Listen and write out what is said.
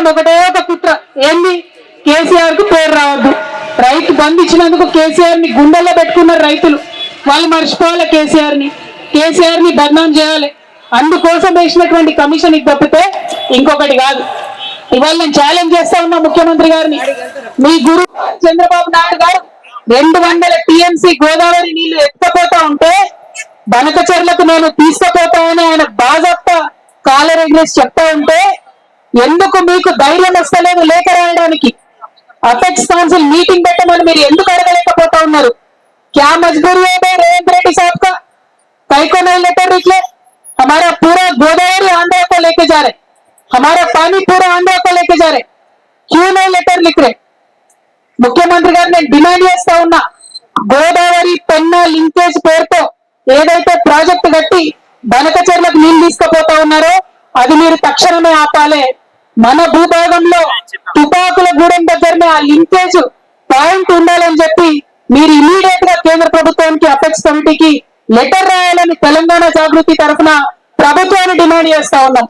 చేయాలని ఒకటే ఒక కుట్ర. ఏంది? కేసీఆర్ కు పేరు రావద్దు. రైతు బంధు ఇచ్చినందుకు కేసీఆర్ ని గుండెల్లో పెట్టుకున్నారు రైతులు. వాళ్ళు మర్చిపోవాలి కేసీఆర్ ని బద్నాం చేయాలి. అందుకోసం వేసినటువంటి కమిషన్ ఇది తప్పితే ఇంకొకటి కాదు. ఇవాళ నేను ఛాలెంజ్ చేస్తా ఉన్నా ముఖ్యమంత్రి గారిని. మీ గురు చంద్రబాబు నాయుడు గారు 200 టీఎంసీ గోదావరి నీళ్లు ఎత్తపోతా ఉంటే బనకచెర్లకు నేను తీసుకుపోతానని ఆయన బాజాప్తా కాలర్ ఎగ్రెస్ చెప్తా ఉంటే ఎందుకు మీకు ధైర్యం వస్తలేదు లేఖ రాయడానికి? అపెక్స్ కౌన్సిల్ मीटिंग పెట్టమని మీరు ఎందుకు అడగలేకపోతా ఉన్నారు? क्या मजबूरी है रेवंत रेड्डी साहब का? कई को नहीं लेटर लिख ले? हमारा पूरा गोदावरी आंध्रा को लेके जा रहे, हमारा पानी पूरा आंध्रा को लेके जा रहे, क्यों नहीं लेटर लिख रहे? ముఖ్యమంత్రి గారు నేను డిమాండ్ చేస్తా ఉన్నా, గోదావరి పెన్నా లింకేజ్ పేరుతో ఏదైతే ప్రాజెక్టు కట్టి బనకచెర్లకు నీళ్లు తీసుకుపోతా ఉన్నారో అది మీరు తక్షణమే ఆపాలి. మన భూభాగంలో తుపాకుల గూడెం దగ్గరనే ఆ లింకేజ్ పాయింట్ ఉండాలని చెప్పి మీరు ఇమీడియట్ గా కేంద్ర ప్రభుత్వానికి అపెక్స్ కమిటీకి లెటర్ రాయాలని తెలంగాణ జాగృతి తరఫున ప్రభుత్వాన్ని డిమాండ్ చేస్తా ఉన్నాం.